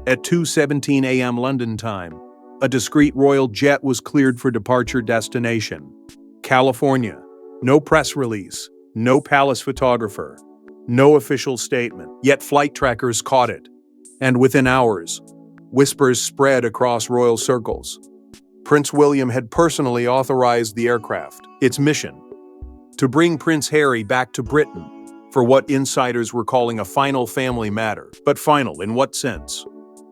At 2:17 a.m. London time, a discreet royal jet was cleared for departure destination. California. No press release, no palace photographer, no official statement, yet flight trackers caught it. And within hours, whispers spread across royal circles. Prince William had personally authorized the aircraft. Its mission: to bring Prince Harry back to Britain for what insiders were calling a final family matter. But final in what sense?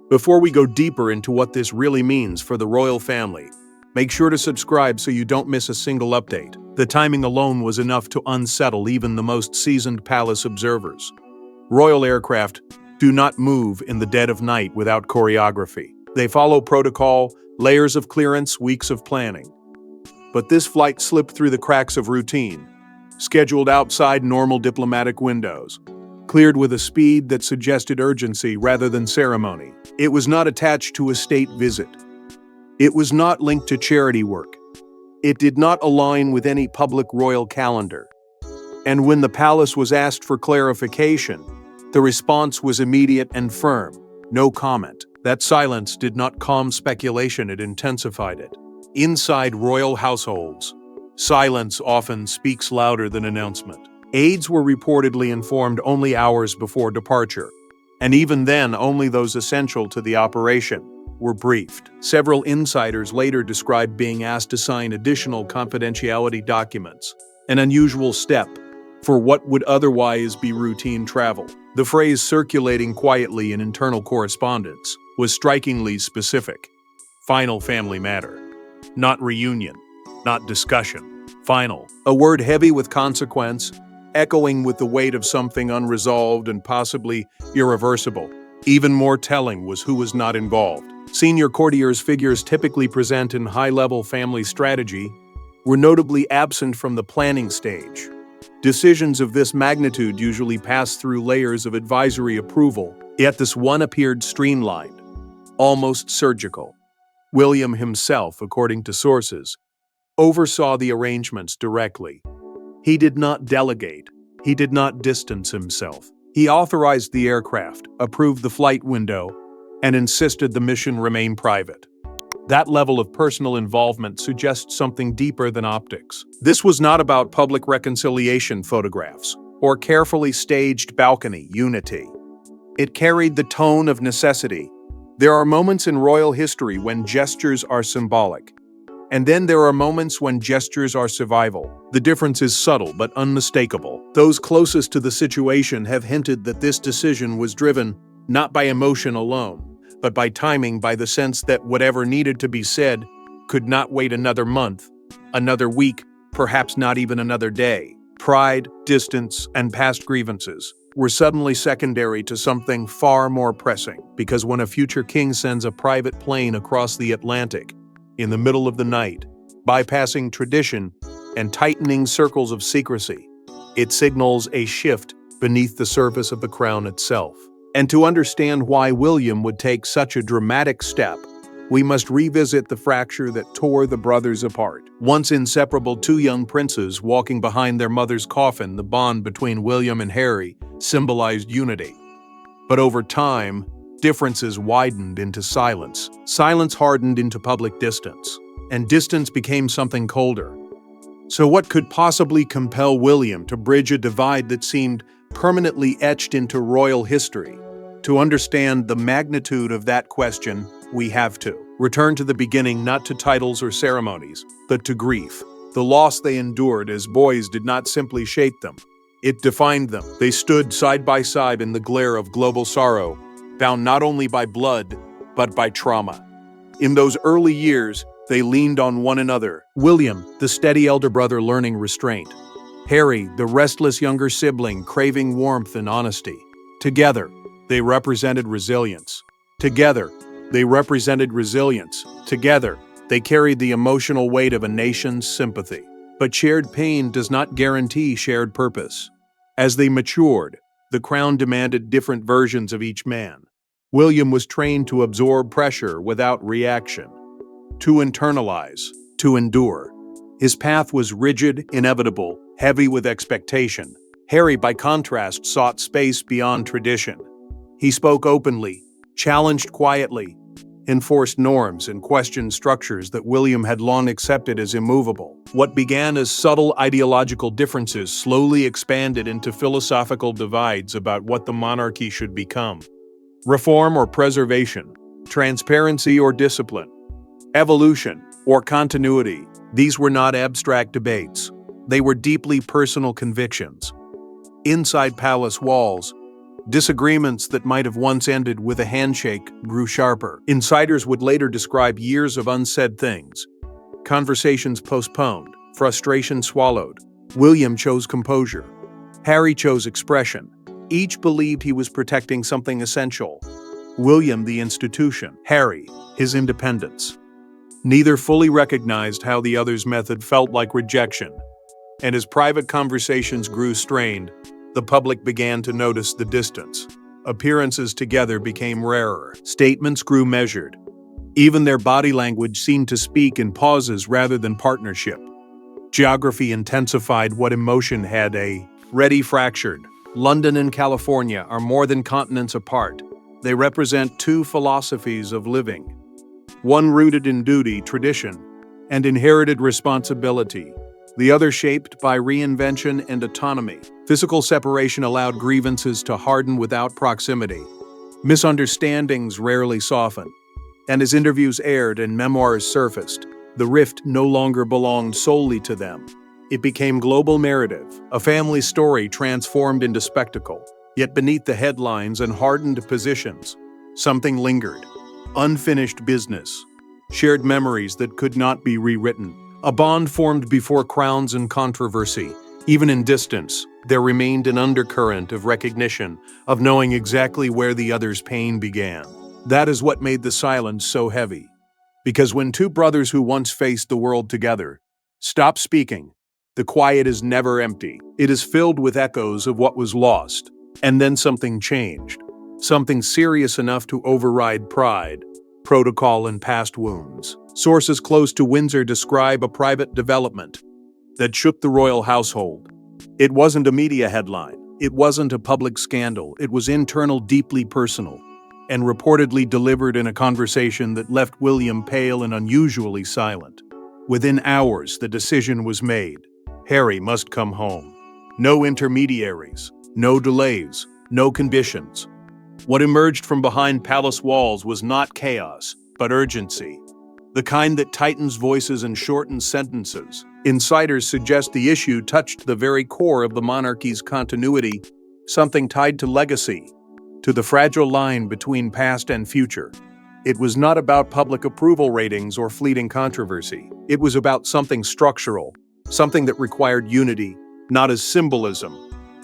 Before we go deeper into what this really means for the royal family, make sure to subscribe so you don't miss a single update. The timing alone was enough to unsettle even the most seasoned palace observers. Royal aircraft do not move in the dead of night without choreography. They follow protocol, layers of clearance, weeks of planning. But this flight slipped through the cracks of routine, scheduled outside normal diplomatic windows, cleared with a speed that suggested urgency rather than ceremony. It was not attached to a state visit. It was not linked to charity work. It did not align with any public royal calendar. And when the palace was asked for clarification, the response was immediate and firm: no comment. That silence did not calm speculation, it intensified it. Inside royal households, silence often speaks louder than announcement. Aides were reportedly informed only hours before departure, and even then only those essential to the operation were briefed. Several insiders later described being asked to sign additional confidentiality documents, an unusual step for what would otherwise be routine travel. The phrase circulating quietly in internal correspondence was strikingly specific. Final family matter. Not reunion, not discussion. Final. A word heavy with consequence, echoing with the weight of something unresolved and possibly irreversible. Even more telling was who was not involved. Senior courtiers, figures typically present in high-level family strategy, were notably absent from the planning stage. Decisions of this magnitude usually pass through layers of advisory approval, yet this one appeared streamlined, almost surgical. William himself, according to sources, oversaw the arrangements directly. He did not delegate. He did not distance himself. He authorized the aircraft, approved the flight window, and insisted the mission remain private. That level of personal involvement suggests something deeper than optics. This was not about public reconciliation photographs or carefully staged balcony unity. It carried the tone of necessity. There are moments in royal history when gestures are symbolic, and then there are moments when gestures are survival. The difference is subtle but unmistakable. Those closest to the situation have hinted that this decision was driven not by emotion alone, but by timing, by the sense that whatever needed to be said could not wait another month, another week, perhaps not even another day. Pride, distance, and past grievances were suddenly secondary to something far more pressing, because when a future king sends a private plane across the Atlantic in the middle of the night, bypassing tradition and tightening circles of secrecy, it signals a shift beneath the surface of the crown itself. And to understand why William would take such a dramatic step, we must revisit the fracture that tore the brothers apart. Once inseparable, two young princes walking behind their mother's coffin, the bond between William and Harry symbolized unity. But over time, differences widened into silence. Silence hardened into public distance, and distance became something colder. So what could possibly compel William to bridge a divide that seemed permanently etched into royal history? To understand the magnitude of that question, we have to return to the beginning, not to titles or ceremonies, but to grief. The loss they endured as boys did not simply shape them. It defined them. They stood side by side in the glare of global sorrow, bound not only by blood, but by trauma. In those early years, they leaned on one another. William, the steady elder brother learning restraint. Harry, the restless younger sibling craving warmth and honesty. Together, they represented resilience. Together, they represented resilience. Together, they carried the emotional weight of a nation's sympathy. But shared pain does not guarantee shared purpose. As they matured, the crown demanded different versions of each man. William was trained to absorb pressure without reaction, to internalize, to endure. His path was rigid, inevitable, heavy with expectation. Harry, by contrast, sought space beyond tradition. He spoke openly, challenged quietly, enforced norms and questioned structures that William had long accepted as immovable. What began as subtle ideological differences slowly expanded into philosophical divides about what the monarchy should become. Reform or preservation, transparency or discipline, evolution or continuity. These were not abstract debates. They were deeply personal convictions. Inside palace walls, disagreements that might have once ended with a handshake grew sharper. Insiders would later describe years of unsaid things, conversations postponed, frustration swallowed. William chose composure. Harry chose expression. Each believed he was protecting something essential. William, the institution. Harry, his independence. Neither fully recognized how the other's method felt like rejection. And as private conversations grew strained, the public began to notice the distance. Appearances together became rarer. Statements grew measured. Even their body language seemed to speak in pauses rather than partnership. Geography intensified what emotion had already fractured. London and California are more than continents apart. They represent two philosophies of living. One rooted in duty, tradition, and inherited responsibility. The other shaped by reinvention and autonomy. Physical separation allowed grievances to harden without proximity. Misunderstandings rarely softened. And as interviews aired and memoirs surfaced, the rift no longer belonged solely to them. It became global narrative, a family story transformed into spectacle. Yet beneath the headlines and hardened positions, something lingered. Unfinished business. Shared memories that could not be rewritten. A bond formed before crowns and controversy. Even in distance, there remained an undercurrent of recognition, of knowing exactly where the other's pain began. That is what made the silence so heavy. Because when two brothers who once faced the world together stop speaking, the quiet is never empty. It is filled with echoes of what was lost. And then something changed. Something serious enough to override pride, protocol, and past wounds. Sources close to Windsor describe a private development that shook the royal household. It wasn't a media headline. It wasn't a public scandal. It was internal, deeply personal, and reportedly delivered in a conversation that left William pale and unusually silent. Within hours, the decision was made. Harry must come home. No intermediaries, no delays, no conditions. What emerged from behind palace walls was not chaos, but urgency. The kind that tightens voices and shortens sentences. Insiders suggest the issue touched the very core of the monarchy's continuity, something tied to legacy, to the fragile line between past and future. It was not about public approval ratings or fleeting controversy. It was about something structural, something that required unity, not as symbolism,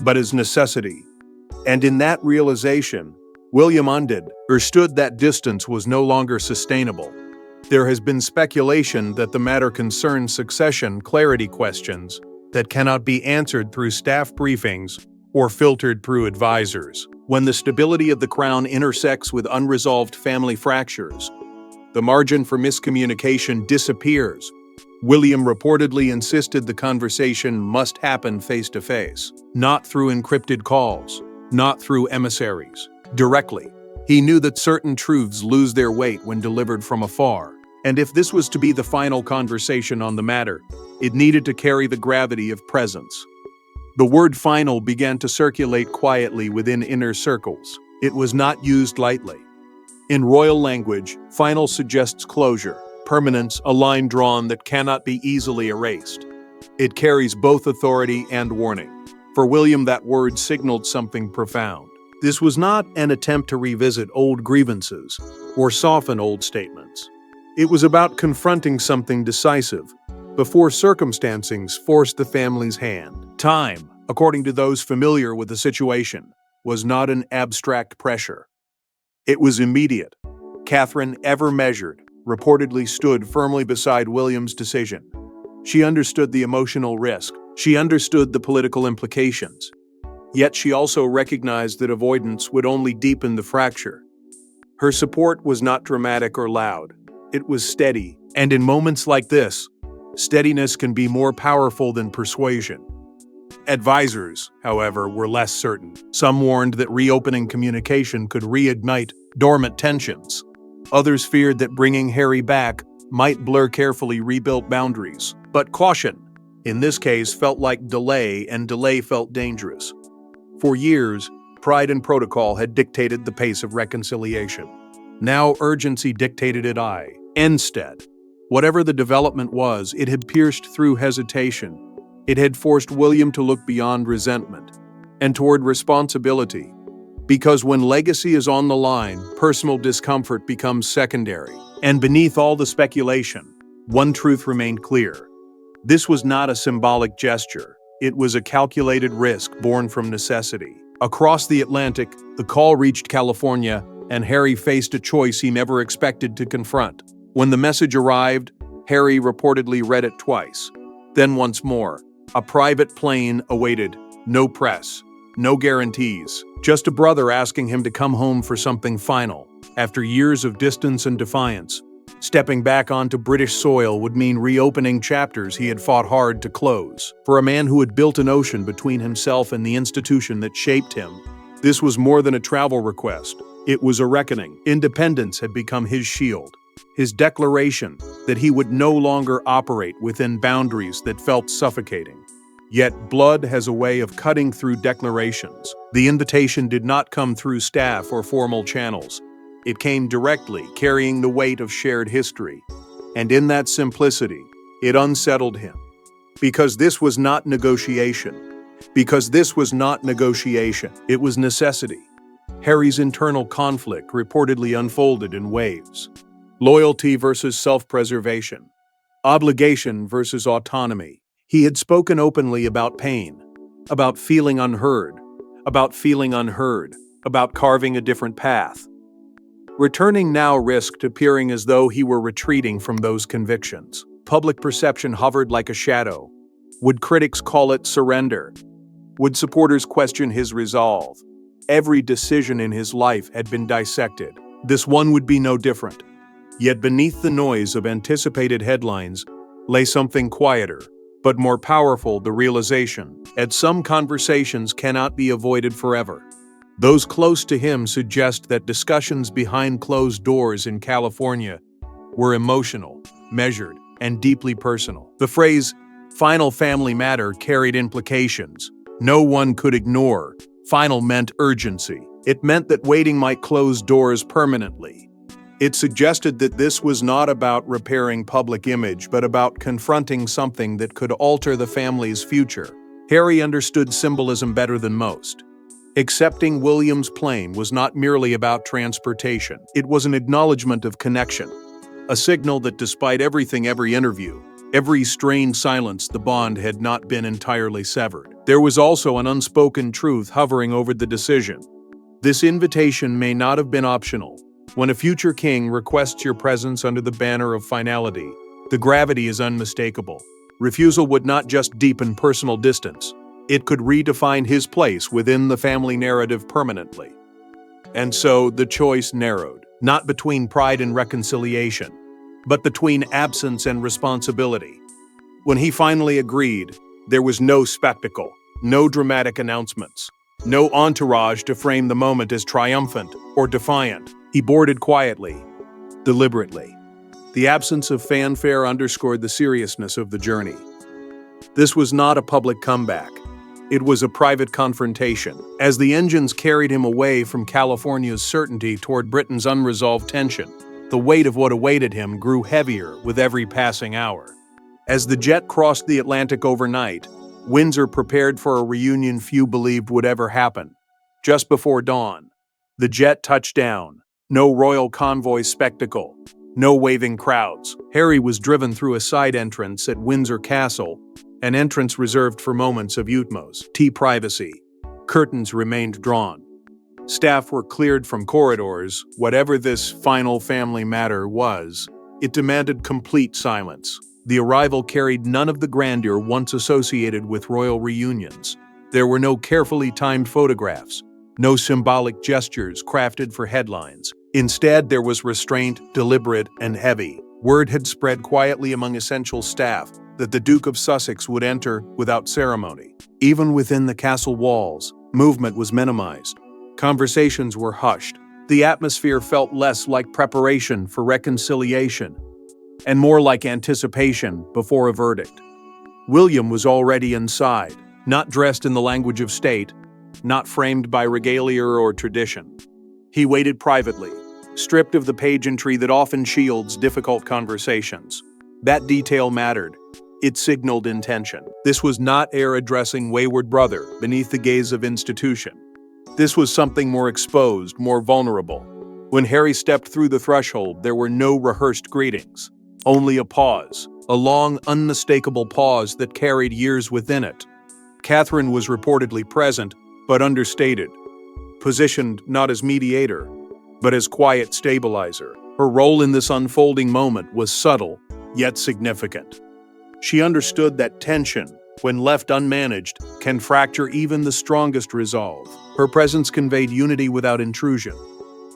but as necessity. And in that realization, William understood that distance was no longer sustainable. There has been speculation that the matter concerns succession clarity questions that cannot be answered through staff briefings or filtered through advisors. When the stability of the crown intersects with unresolved family fractures, the margin for miscommunication disappears. William reportedly insisted the conversation must happen face-to-face, not through encrypted calls, not through emissaries. Directly. He knew that certain truths lose their weight when delivered from afar, and if this was to be the final conversation on the matter, it needed to carry the gravity of presence. The word final began to circulate quietly within inner circles. It was not used lightly. In royal language, final suggests closure, permanence, a line drawn that cannot be easily erased. It carries both authority and warning. For William, that word signaled something profound. This was not an attempt to revisit old grievances or soften old statements. It was about confronting something decisive before circumstances forced the family's hand. Time, according to those familiar with the situation, was not an abstract pressure. It was immediate. Catherine, ever measured, reportedly stood firmly beside William's decision. She understood the emotional risk. She understood the political implications. Yet she also recognized that avoidance would only deepen the fracture. Her support was not dramatic or loud. It was steady. And in moments like this, steadiness can be more powerful than persuasion. Advisors, however, were less certain. Some warned that reopening communication could reignite dormant tensions. Others feared that bringing Harry back might blur carefully rebuilt boundaries. But caution, in this case, felt like delay, and delay felt dangerous. For years, pride and protocol had dictated the pace of reconciliation. Now urgency dictated it instead. Whatever the development was, it had pierced through hesitation. It had forced William to look beyond resentment and toward responsibility. Because when legacy is on the line, personal discomfort becomes secondary. And beneath all the speculation, one truth remained clear. This was not a symbolic gesture. It was a calculated risk born from necessity. Across the Atlantic, the call reached California, and Harry faced a choice he never expected to confront. When the message arrived, Harry reportedly read it twice. Then once more. A private plane awaited. No press. No guarantees. Just a brother asking him to come home for something final. After years of distance and defiance, stepping back onto British soil would mean reopening chapters he had fought hard to close. For a man who had built an ocean between himself and the institution that shaped him, this was more than a travel request. It was a reckoning. Independence had become his shield. His declaration that he would no longer operate within boundaries that felt suffocating. Yet blood has a way of cutting through declarations. The invitation did not come through staff or formal channels. It came directly, carrying the weight of shared history. And in that simplicity, it unsettled him. Because this was not negotiation. Because this was not negotiation. It was necessity. Harry's internal conflict reportedly unfolded in waves. Loyalty versus self-preservation. Obligation versus autonomy. He had spoken openly about pain, about feeling unheard, about carving a different path. Returning now risked appearing as though he were retreating from those convictions. Public perception hovered like a shadow. Would critics call it surrender? Would supporters question his resolve? Every decision in his life had been dissected. This one would be no different. Yet beneath the noise of anticipated headlines lay something quieter, but more powerful, the realization that some conversations cannot be avoided forever. Those close to him suggest that discussions behind closed doors in California were emotional, measured, and deeply personal. The phrase, final family matter, carried implications no one could ignore. Final meant urgency. It meant that waiting might close doors permanently. It suggested that this was not about repairing public image, but about confronting something that could alter the family's future. Harry understood symbolism better than most. Accepting William's plane was not merely about transportation. It was an acknowledgement of connection, a signal that despite every interview, every strained silence, the bond had not been entirely severed. There was also an unspoken truth hovering over the decision. This invitation may not have been optional. When a future king requests your presence under the banner of finality, the gravity is unmistakable. Refusal would not just deepen personal distance. It could redefine his place within the family narrative permanently. And so the choice narrowed, not between pride and reconciliation, but between absence and responsibility. When he finally agreed, there was no spectacle, no dramatic announcements, no entourage to frame the moment as triumphant or defiant. He boarded quietly, deliberately. The absence of fanfare underscored the seriousness of the journey. This was not a public comeback. It was a private confrontation. As the engines carried him away from California's certainty toward Britain's unresolved tension, the weight of what awaited him grew heavier with every passing hour. As the jet crossed the Atlantic overnight, Windsor prepared for a reunion few believed would ever happen. Just before dawn, the jet touched down. No royal convoy spectacle, no waving crowds. Harry was driven through a side entrance at Windsor Castle, an entrance reserved for moments of utmost privacy. Curtains remained drawn. Staff were cleared from corridors. Whatever this final family matter was, it demanded complete silence. The arrival carried none of the grandeur once associated with royal reunions. There were no carefully timed photographs, no symbolic gestures crafted for headlines. Instead, there was restraint, deliberate and heavy. Word had spread quietly among essential staff that the Duke of Sussex would enter without ceremony. Even within the castle walls, movement was minimized. Conversations were hushed. The atmosphere felt less like preparation for reconciliation and more like anticipation before a verdict. William was already inside, not dressed in the language of state, not framed by regalia or tradition. He waited privately, stripped of the pageantry that often shields difficult conversations. That detail mattered. It signaled intention. This was not heir addressing wayward brother beneath the gaze of institution. This was something more exposed, more vulnerable. When Harry stepped through the threshold, there were no rehearsed greetings. Only a pause, a long, unmistakable pause that carried years within it. Catherine was reportedly present, but understated. Positioned not as mediator, but as quiet stabilizer. Her role in this unfolding moment was subtle, yet significant. She understood that tension, when left unmanaged, can fracture even the strongest resolve. Her presence conveyed unity without intrusion.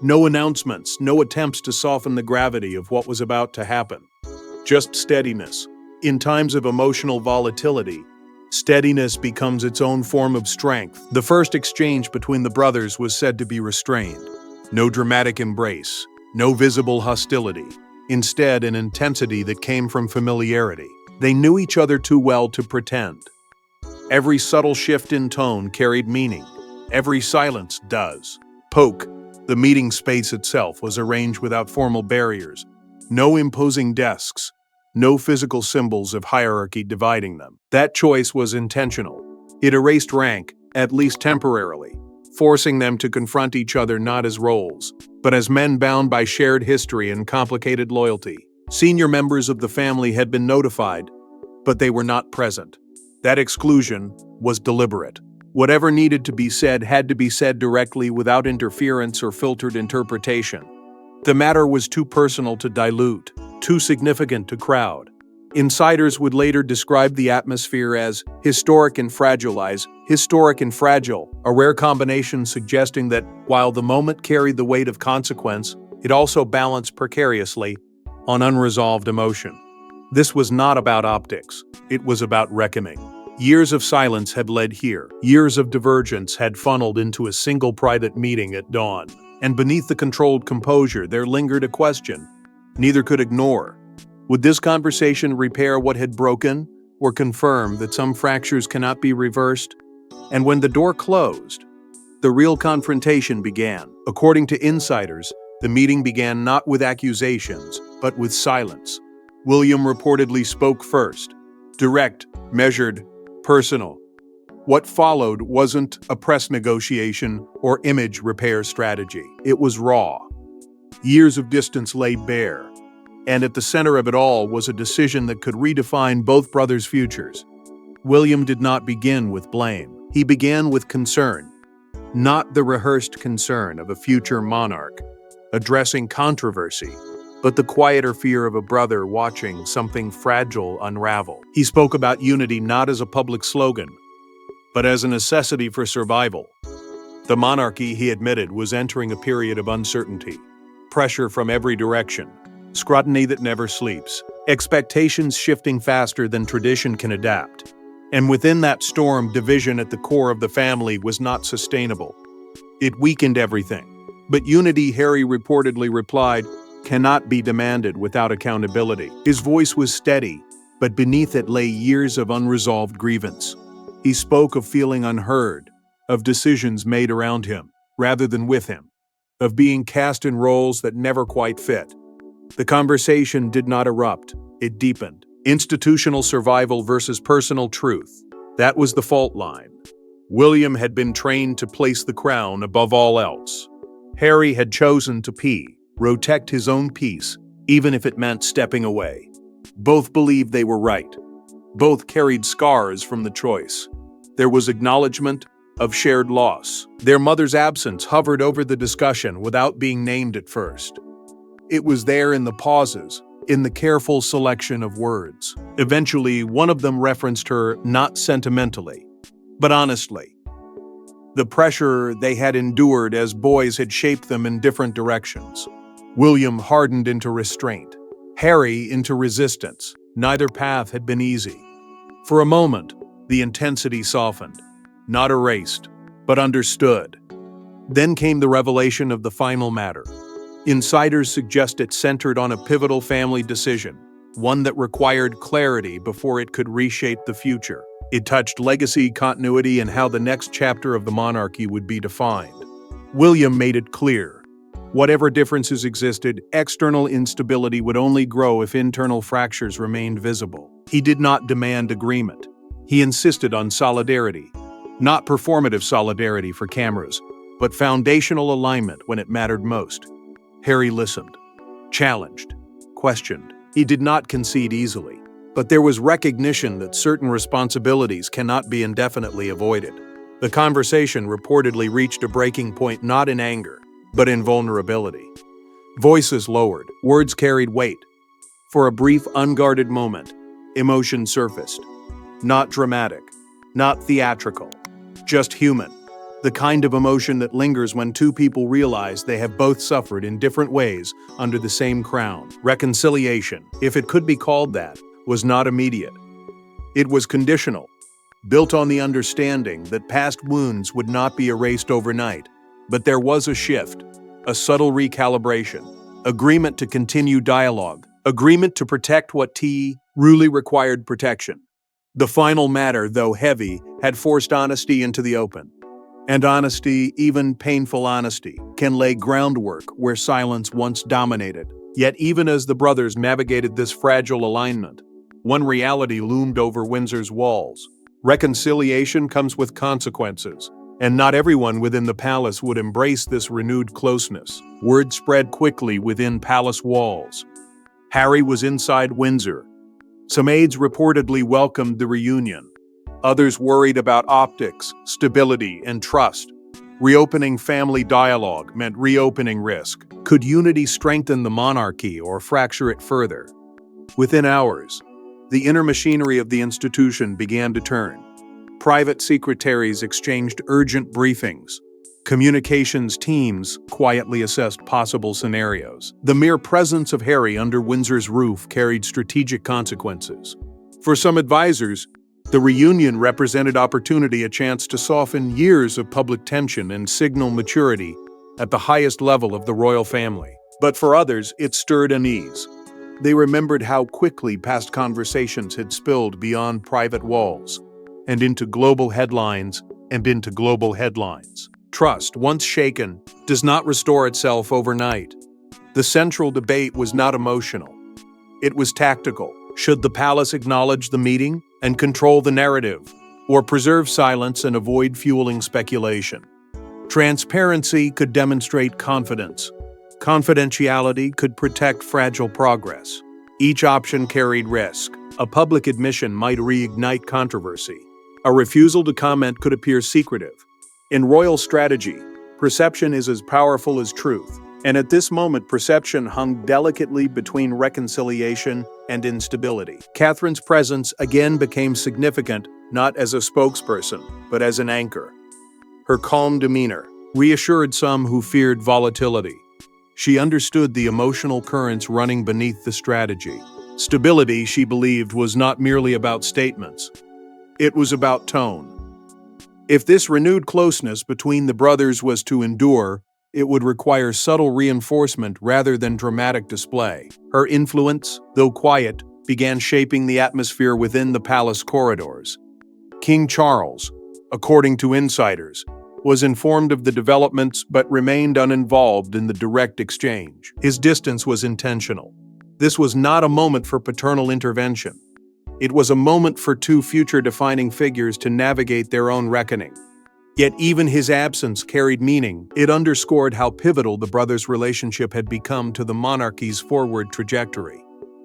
No announcements, no attempts to soften the gravity of what was about to happen. Just steadiness. In times of emotional volatility, steadiness becomes its own form of strength. The first exchange between the brothers was said to be restrained. No dramatic embrace, no visible hostility. Instead, an intensity that came from familiarity. They knew each other too well to pretend. Every subtle shift in tone carried meaning. Every silence does. Poke, the meeting space itself, was arranged without formal barriers. No imposing desks. No physical symbols of hierarchy dividing them. That choice was intentional. It erased rank, at least temporarily, forcing them to confront each other not as roles, but as men bound by shared history and complicated loyalty. Senior members of the family had been notified, but they were not present. That exclusion was deliberate. Whatever needed to be said had to be said directly without interference or filtered interpretation. The matter was too personal to dilute, too significant to crowd. Insiders would later describe the atmosphere as historic and fragilized, historic and fragile, a rare combination suggesting that while the moment carried the weight of consequence, it also balanced precariously on unresolved emotion. This was not about optics, it was about reckoning. Years of silence had led here. Years of divergence had funneled into a single private meeting at dawn. And beneath the controlled composure, there lingered a question neither could ignore. Would this conversation repair what had broken, or confirm that some fractures cannot be reversed? And when the door closed, the real confrontation began. According to insiders, the meeting began not with accusations, but with silence. William reportedly spoke first. Direct, measured, personal. What followed wasn't a press negotiation or image repair strategy. It was raw. Years of distance lay bare, and at the center of it all was a decision that could redefine both brothers' futures. William did not begin with blame. He began with concern, not the rehearsed concern of a future monarch addressing controversy, but the quieter fear of a brother watching something fragile unravel. He spoke about unity not as a public slogan, but as a necessity for survival. The monarchy, he admitted, was entering a period of uncertainty. Pressure from every direction, scrutiny that never sleeps, expectations shifting faster than tradition can adapt. And within that storm, division at the core of the family was not sustainable. It weakened everything. But unity, Harry reportedly replied, cannot be demanded without accountability. His voice was steady, but beneath it lay years of unresolved grievance. He spoke of feeling unheard, of decisions made around him, rather than with him, of being cast in roles that never quite fit. The conversation did not erupt, it deepened. Institutional survival versus personal truth. That was the fault line. William had been trained to place the crown above all else. Harry had chosen to protect his own peace, even if it meant stepping away. Both believed they were right. Both carried scars from the choice. There was acknowledgement of shared loss. Their mother's absence hovered over the discussion without being named at first. It was there in the pauses, in the careful selection of words. Eventually, one of them referenced her not sentimentally, but honestly. The pressure they had endured as boys had shaped them in different directions. William hardened into restraint, Harry into resistance. Neither path had been easy. For a moment, the intensity softened, not erased, but understood. Then came the revelation of the final matter. Insiders suggest it centered on a pivotal family decision, one that required clarity before it could reshape the future. It touched legacy, continuity, and how the next chapter of the monarchy would be defined. William made it clear. Whatever differences existed, external instability would only grow if internal fractures remained visible. He did not demand agreement. He insisted on solidarity. Not performative solidarity for cameras, but foundational alignment when it mattered most. Harry listened, challenged, questioned. He did not concede easily, but there was recognition that certain responsibilities cannot be indefinitely avoided. The conversation reportedly reached a breaking point not in anger, but in vulnerability. Voices lowered, words carried weight. For a brief, unguarded moment, emotion surfaced. Not dramatic, not theatrical, just human. The kind of emotion that lingers when two people realize they have both suffered in different ways under the same crown. Reconciliation, if it could be called that, was not immediate. It was conditional, built on the understanding that past wounds would not be erased overnight. But there was a shift, a subtle recalibration, agreement to continue dialogue, agreement to protect what truly required protection. The final matter, though heavy, had forced honesty into the open. And honesty, even painful honesty, can lay groundwork where silence once dominated. Yet even as the brothers navigated this fragile alignment, one reality loomed over Windsor's walls. Reconciliation comes with consequences, and not everyone within the palace would embrace this renewed closeness. Word spread quickly within palace walls. Harry was inside Windsor. Some aides reportedly welcomed the reunion. Others worried about optics, stability, and trust. Reopening family dialogue meant reopening risk. Could unity strengthen the monarchy or fracture it further? Within hours, the inner machinery of the institution began to turn. Private secretaries exchanged urgent briefings. Communications teams quietly assessed possible scenarios. The mere presence of Harry under Windsor's roof carried strategic consequences. For some advisors, the reunion represented opportunity, a chance to soften years of public tension and signal maturity at the highest level of the royal family. But for others, it stirred unease. They remembered how quickly past conversations had spilled beyond private walls and into global headlines. Trust, once shaken, does not restore itself overnight. The central debate was not emotional. It was tactical. Should the palace acknowledge the meeting and control the narrative, or preserve silence and avoid fueling speculation? Transparency could demonstrate confidence. Confidentiality could protect fragile progress. Each option carried risk. A public admission might reignite controversy. A refusal to comment could appear secretive. In royal strategy, perception is as powerful as truth. And at this moment, perception hung delicately between reconciliation and instability. Catherine's presence again became significant, not as a spokesperson, but as an anchor. Her calm demeanor reassured some who feared volatility. She understood the emotional currents running beneath the strategy. Stability, she believed, was not merely about statements. It was about tone. If this renewed closeness between the brothers was to endure, it would require subtle reinforcement rather than dramatic display. Her influence, though quiet, began shaping the atmosphere within the palace corridors. King Charles, according to insiders, was informed of the developments but remained uninvolved in the direct exchange. His distance was intentional. This was not a moment for paternal intervention. It was a moment for two future-defining figures to navigate their own reckoning. Yet even his absence carried meaning. It underscored how pivotal the brothers' relationship had become to the monarchy's forward trajectory.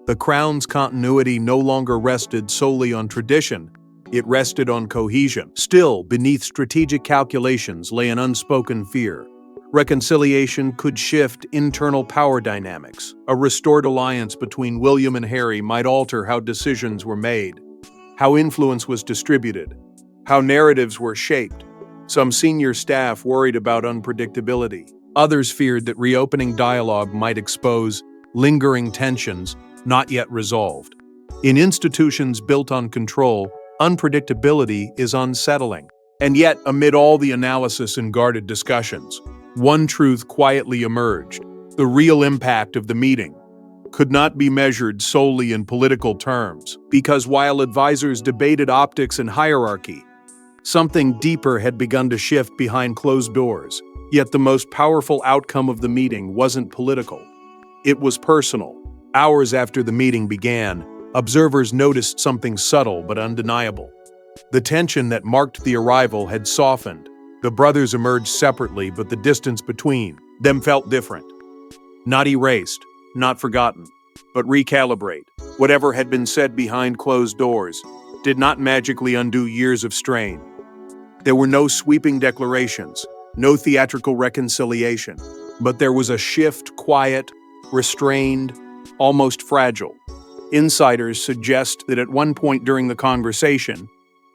The crown's continuity no longer rested solely on tradition. It rested on cohesion. Still, beneath strategic calculations lay an unspoken fear. Reconciliation could shift internal power dynamics. A restored alliance between William and Harry might alter how decisions were made, how influence was distributed, how narratives were shaped. Some senior staff worried about unpredictability. Others feared that reopening dialogue might expose lingering tensions not yet resolved. In institutions built on control, unpredictability is unsettling. And yet, amid all the analysis and guarded discussions, one truth quietly emerged. The real impact of the meeting could not be measured solely in political terms, because while advisors debated optics and hierarchy, something deeper had begun to shift behind closed doors. Yet the most powerful outcome of the meeting wasn't political. It was personal. Hours after the meeting began, observers noticed something subtle but undeniable. The tension that marked the arrival had softened. The brothers emerged separately, but the distance between them felt different. Not erased, not forgotten, but recalibrate. Whatever had been said behind closed doors did not magically undo years of strain. There were no sweeping declarations, no theatrical reconciliation, but there was a shift, quiet, restrained, almost fragile. Insiders suggest that at one point during the conversation,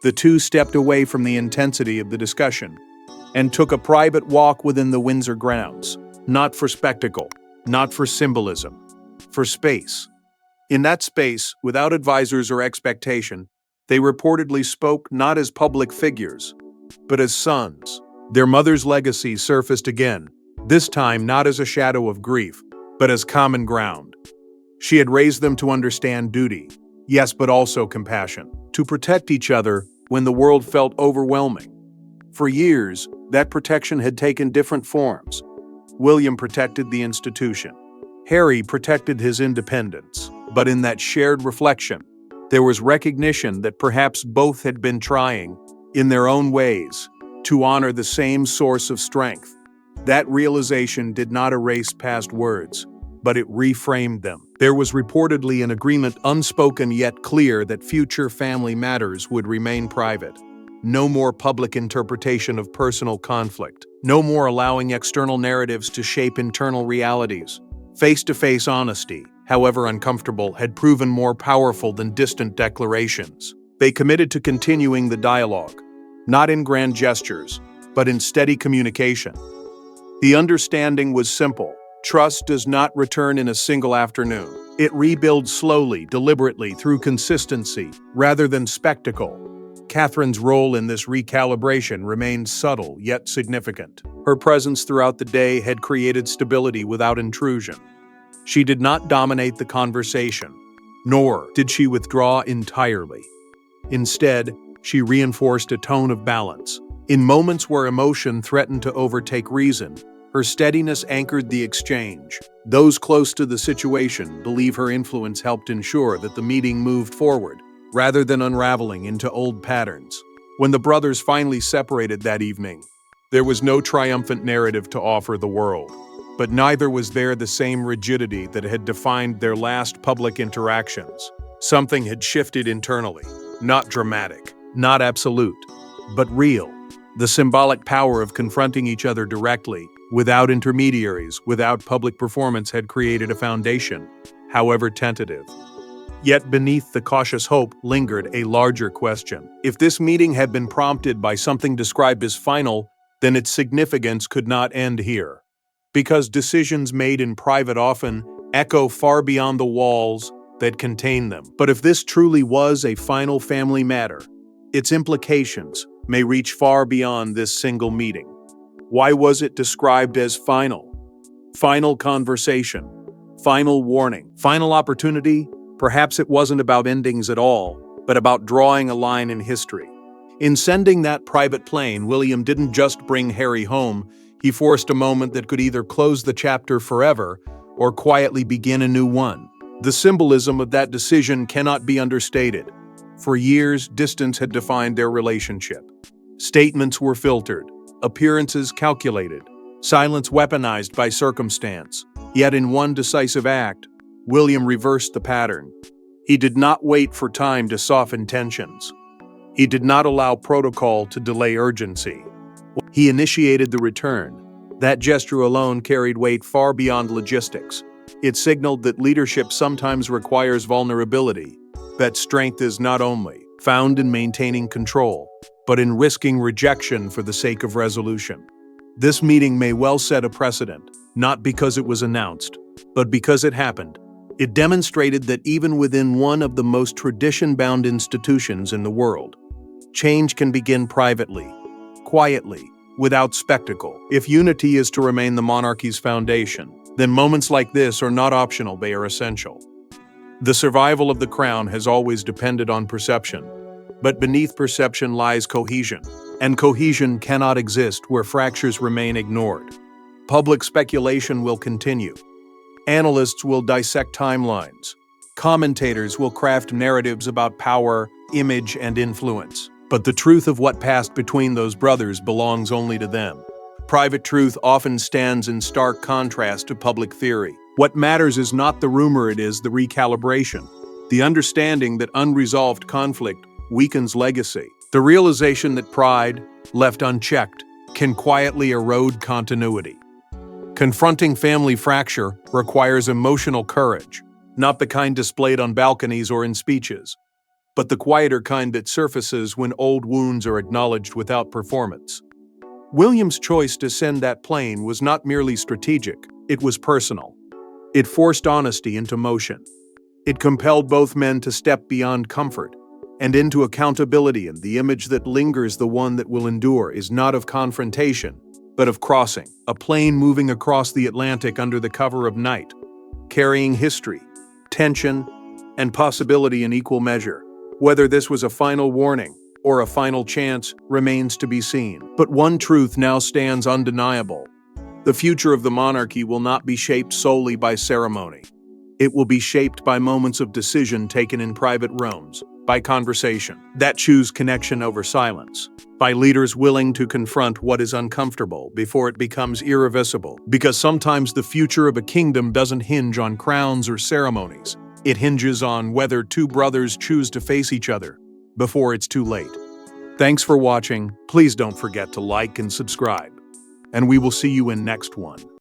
the two stepped away from the intensity of the discussion and took a private walk within the Windsor grounds, not for spectacle, not for symbolism, for space. In that space, without advisors or expectation, they reportedly spoke not as public figures, but as sons. Their mother's legacy surfaced again, this time not as a shadow of grief, but as common ground. She had raised them to understand duty, yes, but also compassion, to protect each other when the world felt overwhelming. For years, that protection had taken different forms. William protected the institution. Harry protected his independence. But in that shared reflection, there was recognition that perhaps both had been trying, in their own ways, to honor the same source of strength. That realization did not erase past words, but it reframed them. There was reportedly an agreement, unspoken yet clear, that future family matters would remain private. No more public interpretation of personal conflict. No more allowing external narratives to shape internal realities. Face-to-face honesty, however uncomfortable, had proven more powerful than distant declarations. They committed to continuing the dialogue, not in grand gestures, but in steady communication. The understanding was simple. Trust does not return in a single afternoon. It rebuilds slowly, deliberately, through consistency, rather than spectacle. Catherine's role in this recalibration remained subtle yet significant. Her presence throughout the day had created stability without intrusion. She did not dominate the conversation, nor did she withdraw entirely. Instead, she reinforced a tone of balance. In moments where emotion threatened to overtake reason, her steadiness anchored the exchange. Those close to the situation believe her influence helped ensure that the meeting moved forward, rather than unraveling into old patterns. When the brothers finally separated that evening, there was no triumphant narrative to offer the world. But neither was there the same rigidity that had defined their last public interactions. Something had shifted internally, not dramatic, not absolute, but real. The symbolic power of confronting each other directly, without intermediaries, without public performance, had created a foundation, however tentative. Yet beneath the cautious hope lingered a larger question. If this meeting had been prompted by something described as final, then its significance could not end here. Because decisions made in private often echo far beyond the walls that contain them. But if this truly was a final family matter, its implications may reach far beyond this single meeting. Why was it described as final? Final conversation, final warning, final opportunity? Perhaps it wasn't about endings at all, but about drawing a line in history. In sending that private plane, William didn't just bring Harry home, he forced a moment that could either close the chapter forever or quietly begin a new one. The symbolism of that decision cannot be understated. For years, distance had defined their relationship. Statements were filtered, appearances calculated, silence weaponized by circumstance. Yet in one decisive act, William reversed the pattern. He did not wait for time to soften tensions. He did not allow protocol to delay urgency. He initiated the return. That gesture alone carried weight far beyond logistics. It signaled that leadership sometimes requires vulnerability, that strength is not only found in maintaining control, but in risking rejection for the sake of resolution. This meeting may well set a precedent, not because it was announced, but because it happened. It demonstrated that even within one of the most tradition-bound institutions in the world, change can begin privately, quietly, without spectacle. If unity is to remain the monarchy's foundation, then moments like this are not optional, they are essential. The survival of the crown has always depended on perception, but beneath perception lies cohesion, and cohesion cannot exist where fractures remain ignored. Public speculation will continue. Analysts will dissect timelines. Commentators will craft narratives about power, image, and influence. But the truth of what passed between those brothers belongs only to them. Private truth often stands in stark contrast to public theory. What matters is not the rumor, it is the recalibration. The understanding that unresolved conflict weakens legacy. The realization that pride, left unchecked, can quietly erode continuity. Confronting family fracture requires emotional courage, not the kind displayed on balconies or in speeches, but the quieter kind that surfaces when old wounds are acknowledged without performance. William's choice to send that plane was not merely strategic, it was personal. It forced honesty into motion. It compelled both men to step beyond comfort and into accountability, and the image that lingers, the one that will endure, is not of confrontation, but of crossing, a plane moving across the Atlantic under the cover of night, carrying history, tension, and possibility in equal measure. Whether this was a final warning or a final chance remains to be seen. But one truth now stands undeniable. The future of the monarchy will not be shaped solely by ceremony. It will be shaped by moments of decision taken in private rooms, by conversation that choose connection over silence, by leaders willing to confront what is uncomfortable before it becomes irreversible. Because sometimes the future of a kingdom doesn't hinge on crowns or ceremonies. It hinges on whether two brothers choose to face each other before it's too late. Thanks for watching. Please don't forget to like and subscribe, and we will see you in next one.